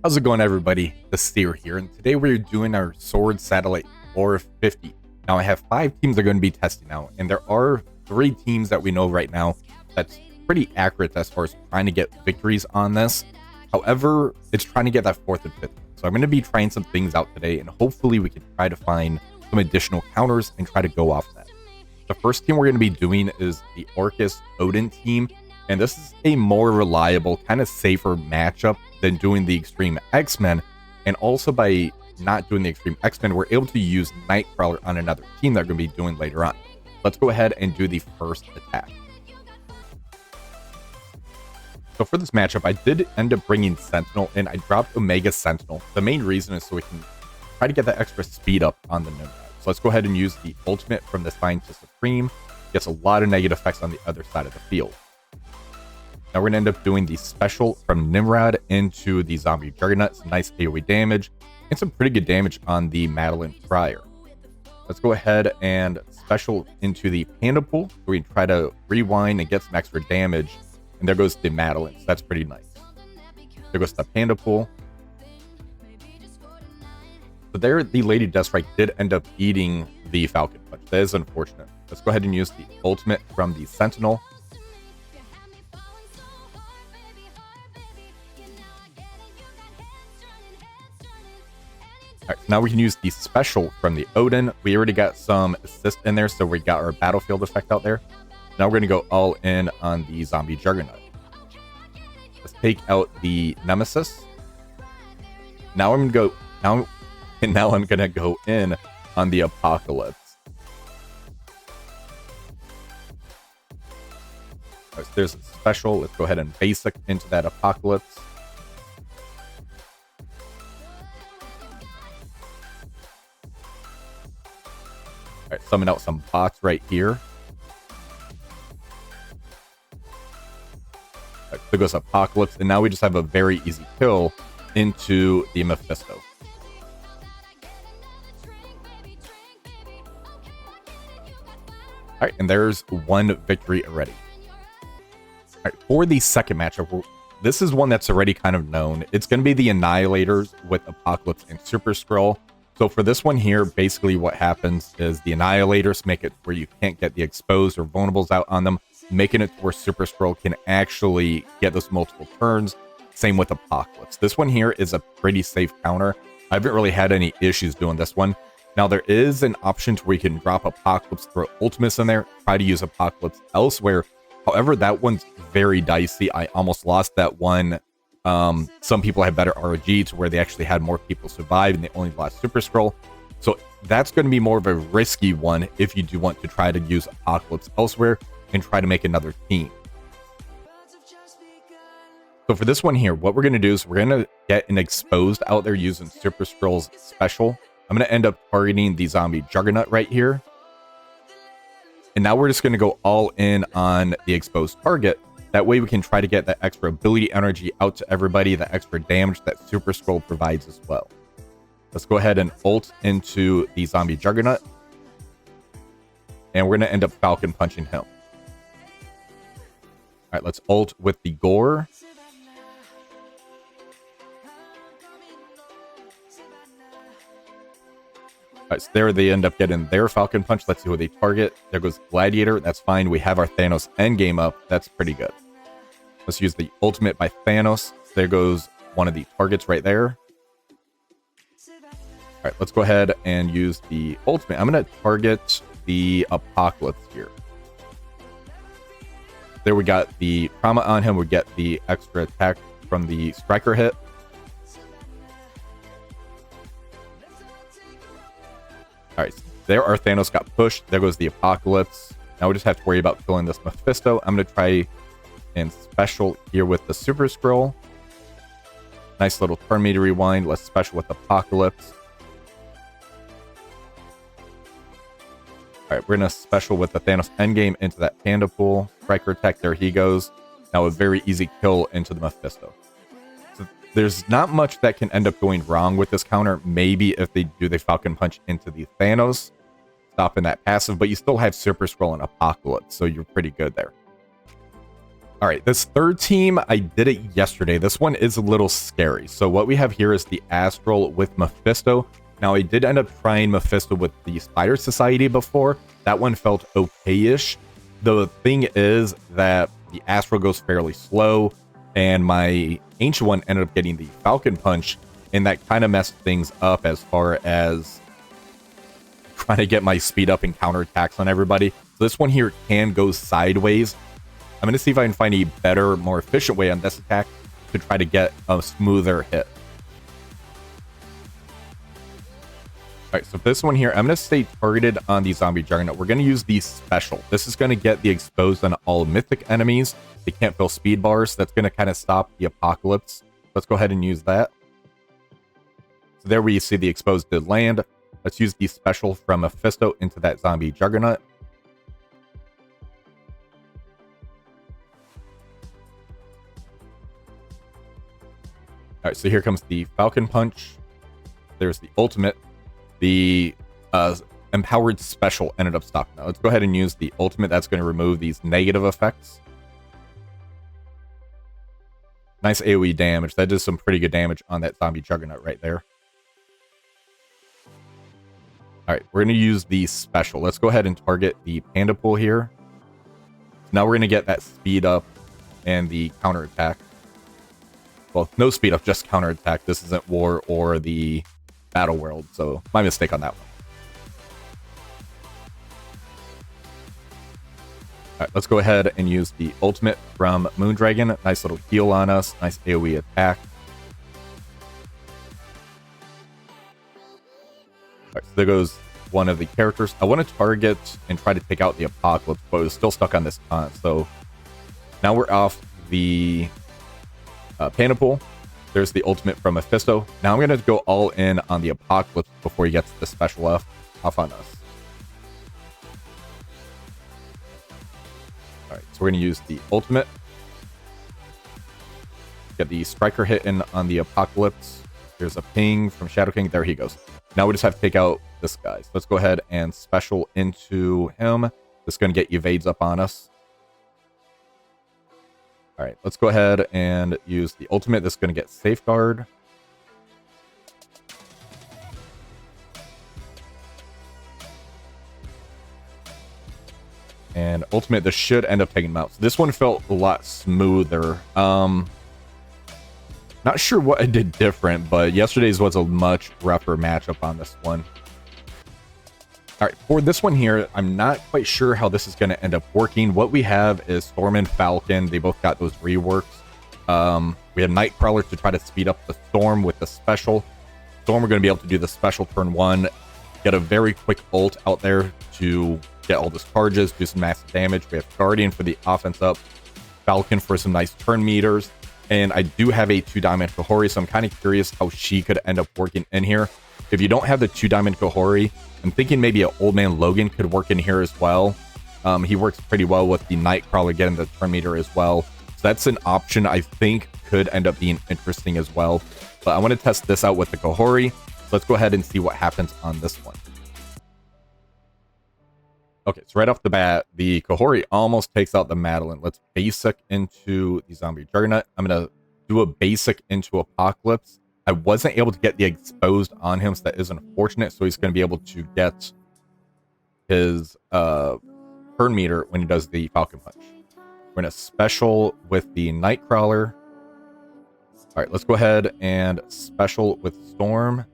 How's it going, everybody? The Steer here, and today we're doing our Sword Satellite 450. Now, I have 5 teams that are going to be testing out, and there are 3 teams that we know right now that's pretty accurate as far as trying to get victories on this. However, it's trying to get that 4th and 5th. So I'm going to be trying some things out today, and hopefully we can try to find some additional counters and try to go off that. The first team we're going to be doing is the Orcus Odin team. And this is a more reliable, kind of safer matchup than doing the Extreme X-Men. And also by not doing the Extreme X-Men, we're able to use Nightcrawler on another team that we're going to be doing later on. Let's go ahead and do the first attack. So for this matchup, I did end up bringing Sentinel, and I dropped Omega Sentinel. The main reason is so we can try to get that extra speed up on the Nimrod. So let's go ahead and use the ultimate from the Scientist Supreme. Gets a lot of negative effects on the other side of the field. Now we're going to end up doing the special from Nimrod into the Zombie Juggernaut. Some nice AoE damage and some pretty good damage on the Madeline Friar. Let's go ahead and special into the Panda Pool, so we can try to rewind and get some extra damage. And there goes the Madeline, so that's pretty nice. There goes the Panda Pool. So there, the Lady Deathstrike did end up eating the Falcon Punch. That is unfortunate. Let's go ahead and use the ultimate from the Sentinel. Alright, now we can use the special from the Odin. We already got some assist in there, so we got our battlefield effect out there. Now we're going to go all in on the Zombie Juggernaut. Let's take out the Nemesis. Now I'm going to go in on the Apocalypse. Alright, so there's a special. Let's go ahead and basic into that Apocalypse. Alright, summon out some bots right here. Alright, there goes Apocalypse, and now we just have a very easy kill into the Mephisto. Alright, and there's one victory already. Alright, for the second matchup, this is one that's already kind of known. It's going to be the Annihilators with Apocalypse and Super Skrull. So for this one here, basically what happens is the Annihilators make it where you can't get the exposed or vulnerables out on them, making it where Super Skrull can actually get those multiple turns. Same with Apocalypse. This one here is a pretty safe counter. I haven't really had any issues doing this one. Now there is an option to where you can drop Apocalypse, throw Ultimates in there, try to use Apocalypse elsewhere. However, that one's very dicey. I almost lost that one. Some people have better ROG to where they actually had more people survive and they only lost Super Skrull. So that's going to be more of a risky one if you do want to try to use Apocalypse elsewhere and try to make another team. So for this one here, what we're going to do is we're going to get an exposed out there using Super Skrull's special. I'm going to end up targeting the Zombie Juggernaut right here. And now we're just going to go all in on the exposed target. That way we can try to get that extra ability energy out to everybody, the extra damage that Super Skrull provides as well. Let's go ahead and ult into the Zombie Juggernaut. And we're going to end up Falcon punching him. Alright, let's ult with the Gore. Alright, so there they end up getting their Falcon Punch. Let's see who they target. There goes Gladiator. That's fine. We have our Thanos endgame up. That's pretty good. Let's use the ultimate by Thanos. There goes one of the targets right there. Alright, let's go ahead and use the ultimate. I'm going to target the Apocalypse here. There we got the trauma on him. We get the extra attack from the Striker hit. Alright, so there our Thanos got pushed. There goes the Apocalypse. Now we just have to worry about killing this Mephisto. I'm going to try and special here with the Super Skrull. Nice little turn meter rewind. Let's special with Apocalypse. Alright, we're going to special with the Thanos endgame into that Panda Pool. Striker attack, there he goes. Now a very easy kill into the Mephisto. So there's not much that can end up going wrong with this counter. Maybe if they do the Falcon Punch into the Thanos, stopping that passive, but you still have Super Skrull and Apocalypse, so you're pretty good there. All right, this third team, I did it yesterday. This one is a little scary. So what we have here is the Astral with Mephisto. Now, I did end up trying Mephisto with the Spider Society before. That one felt okay-ish. The thing is that the Astral goes fairly slow, and my Ancient one ended up getting the Falcon Punch, and that kind of messed things up as far as trying to get my speed up and counterattacks on everybody. So this one here can go sideways. I'm going to see if I can find a better, more efficient way on this attack to try to get a smoother hit. Alright, so this one here, I'm going to stay targeted on the Zombie Juggernaut. We're going to use the Special. This is going to get the exposed on all mythic enemies. They can't fill speed bars. That's going to kind of stop the Apocalypse. Let's go ahead and use that. So there we see the exposed did land. Let's use the Special from Mephisto into that Zombie Juggernaut. Alright, so here comes the Falcon Punch. There's the ultimate. The empowered special ended up stopping. Now let's go ahead and use the ultimate. That's going to remove these negative effects. Nice AoE damage. That does some pretty good damage on that Zombie Juggernaut right there. Alright, we're going to use the special. Let's go ahead and target the Panda Pool here. So now we're going to get that speed up and the counterattack. Well, no speed up, just counterattack. This isn't War or the Battle World, so my mistake on that one. Alright, let's go ahead and use the ultimate from Moondragon. Nice little heal on us. Nice AoE attack. Alright, so there goes one of the characters. I want to target and try to take out the Apocalypse, but it was still stuck on this taunt. So now we're off the Panda Pool. There's the ultimate from Mephisto. Now I'm going to go all in on the Apocalypse before he gets the special off on us. Alright, so we're going to use the ultimate. Get the Striker hit in on the Apocalypse. There's a ping from Shadow King. There he goes. Now we just have to take out this guy. So let's go ahead and special into him. This is going to get evades up on us. Alright, let's go ahead and use the ultimate. This is going to get Safeguard. And ultimate, this should end up taking him out. So this one felt a lot smoother. Not sure what I did different, but yesterday's was a much rougher matchup on this one. Alright, for this one here, I'm not quite sure how this is going to end up working. What we have is Storm and Falcon. They both got those reworks. We have Nightcrawler to try to speed up the Storm with the special. Storm, we're going to be able to do the special turn 1. Get a very quick ult out there to get all the charges, do some massive damage. We have Guardian for the offense up. Falcon for some nice turn meters. And I do have a 2-diamond Kahori, so I'm kind of curious how she could end up working in here. If you don't have the 2-diamond Kahori, I'm thinking maybe an Old Man Logan could work in here as well. He works pretty well with the Nightcrawler getting the turn meter as well. So that's an option I think could end up being interesting as well. But I want to test this out with the Kahori. So let's go ahead and see what happens on this one. Okay, so right off the bat, the Kahori almost takes out the Madeline. Let's basic into the Zombie Juggernaut. I'm going to do a basic into Apocalypse. I wasn't able to get the exposed on him, so that is unfortunate. So he's going to be able to get his turn meter when he does the Falcon Punch. We're going to special with the Nightcrawler. All right, let's go ahead and special with Storm.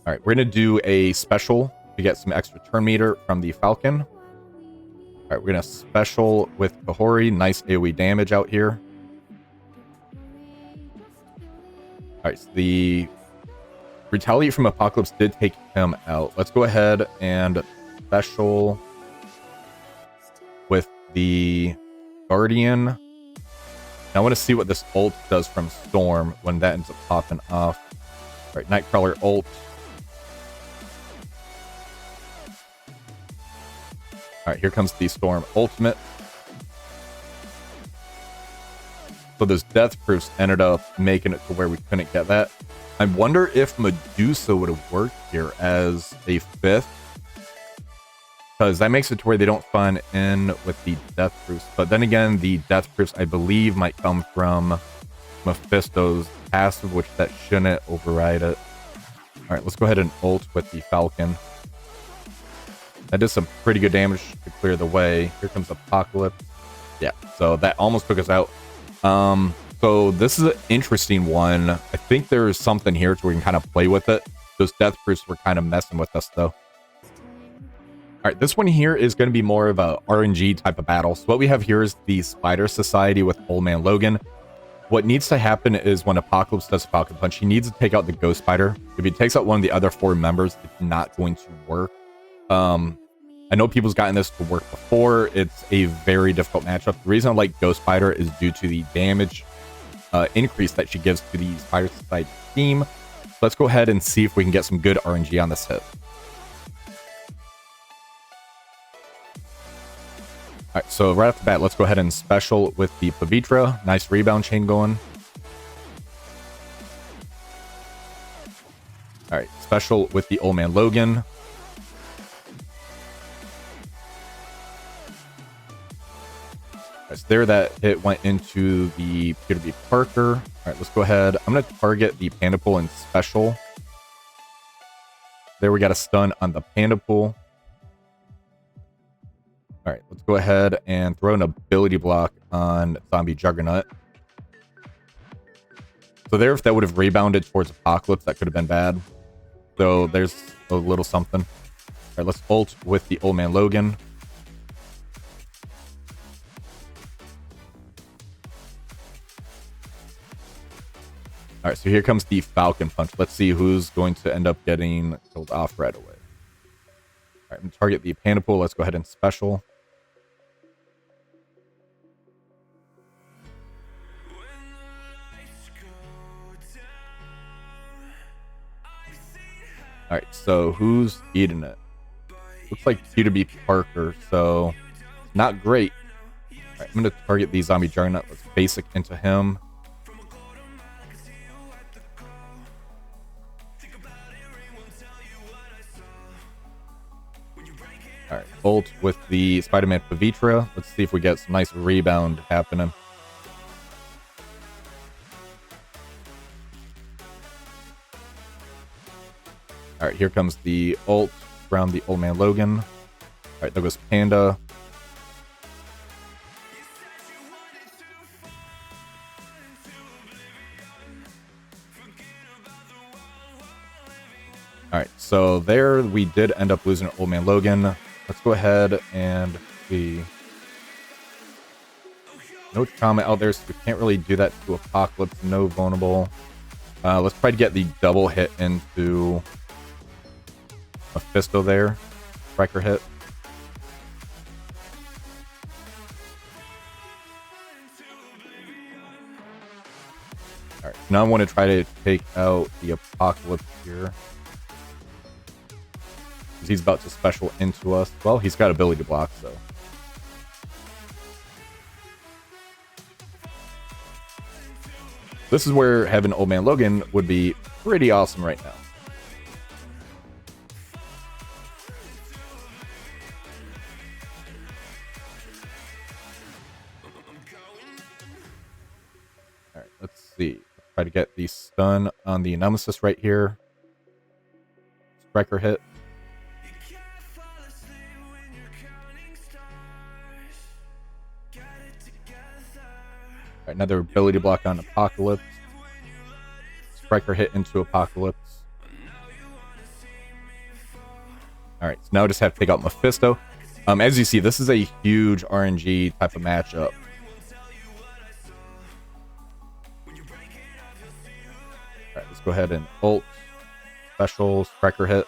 All right, we're going to do a special to get some extra turn meter from the Falcon. All right, we're going to special with Kahori. Nice AoE damage out here. All right, so the Retaliate from Apocalypse did take him out. Let's go ahead and special with the Guardian. Now I want to see what this ult does from Storm when that ends up popping off. All right, Nightcrawler ult. All right, here comes the Storm ultimate. So those death proofs ended up making it to where we couldn't get that. I wonder if Medusa would have worked here as a 5th. because that makes it to where they don't spawn in with the death proofs. But then again, the death proofs I believe might come from Mephisto's passive, which that shouldn't override it. All right, let's go ahead and ult with the Falcon. That did some pretty good damage to clear the way. Here comes Apocalypse. Yeah, so that almost took us out. So this is an interesting one. I think there's something here so we can kind of play with it. Those death proofs were kind of messing with us though. All right, this one here is going to be more of a RNG type of battle. So what we have here is the Spider Society with Old Man Logan. What needs to happen is when Apocalypse does Falcon Punch, he needs to take out the Ghost Spider. If he takes out one of the other 4 members, it's not going to work. I know people's gotten this to work before. It's a very difficult matchup. The reason I like Ghost Spider is due to the damage increase that she gives to the Spider Society team. Let's go ahead and see if we can get some good RNG on this hit. All right, so right off the bat, let's go ahead and special with the Pavitra. Nice rebound chain going. All right, special with the Old Man Logan. So there, that hit went into the Peter B. Parker. All right, let's go ahead. I'm going to target the Panda Pool and special. There, we got a stun on the Panda Pool. All right, let's go ahead and throw an ability block on Zombie Juggernaut. So there, if that would have rebounded towards Apocalypse, that could have been bad. So there's a little something. All right, let's ult with the Old Man Logan. All right, so here comes the Falcon Punch. Let's see who's going to end up getting killed off right away. All right, I'm going to target the Panda Pool. Let's go ahead and special. All right, so who's eating it? Looks like Peter B. Parker, so not great. All right, I'm going to target the Zombie Juggernaut. Let's basic into him. All right, ult with the Spider-Man Pavitra. Let's see if we get some nice rebound happening. All right, here comes the ult around the Old Man Logan. All right, there goes Panda. All right, so there we did end up losing Old Man Logan. Let's go ahead and see. No trauma out there, so we can't really do that to Apocalypse. No vulnerable. Let's try to get the double hit into Mephisto there. Striker hit. All right, now I want to try to take out the Apocalypse here. He's about to special into us. Well, he's got ability to block, so. This is where having Old Man Logan would be pretty awesome right now. All right, let's see. Try to get the stun on the Nemesis right here. Striker hit. All right, another ability block on Apocalypse. Striker hit into Apocalypse. All right, so now I just have to take out Mephisto. As you see, this is a huge RNG type of matchup. All right, let's go ahead and ult, special, striker hit.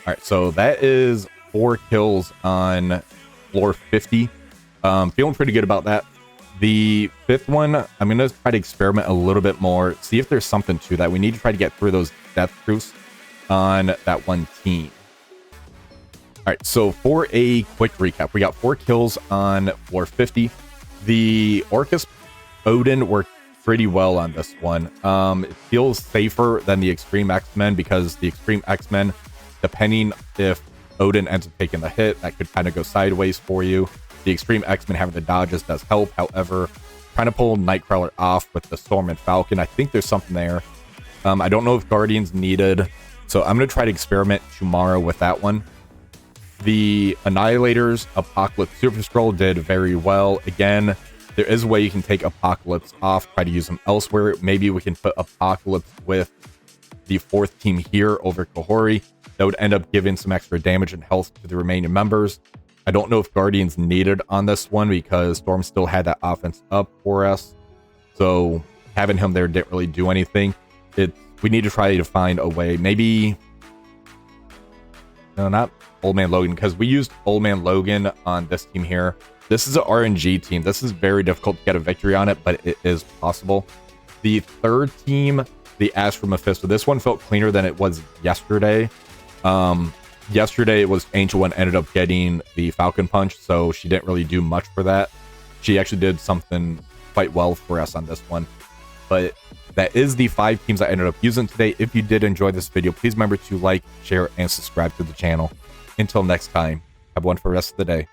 All right, so that is 4 kills on floor 50. Feeling pretty good about that. The 5th one, I'm going to try to experiment a little bit more, see if there's something to that. We need to try to get through those death proofs on that one team. All right, so for a quick recap, we got 4 kills on floor 50. The Orcus Odin worked pretty well on this one. It feels safer than the Extreme X-Men because the Extreme X-Men, depending if Odin ends up taking the hit, that could kind of go sideways for you. The Extreme X-Men having the dodges does help. However, trying to pull Nightcrawler off with the Storm and Falcon, I think there's something there. I don't know if Guardian's needed, so I'm going to try to experiment tomorrow with that one. The Annihilators, Apocalypse, Super Scroll did very well. Again, there is a way you can take Apocalypse off, try to use them elsewhere. Maybe we can put Apocalypse with the 4th team here over Kahori. That would end up giving some extra damage and health to the remaining members. I don't know if Guardian's needed on this one because Storm still had that offense up for us. So having him there didn't really do anything. We need to try to find a way. Maybe... No, not Old Man Logan, because we used Old Man Logan on this team here. This is an RNG team. This is very difficult to get a victory on it, but it is possible. The 3rd team, the Astro Mephisto. This one felt cleaner than it was yesterday. Yesterday it was Angel One ended up getting the Falcon Punch, so she didn't really do much for that. She actually did something quite well for us on this one. But that is the 5 teams I ended up using today. If you did enjoy this video, please remember to like, share, and subscribe to the channel. Until next time, have one for the rest of the day.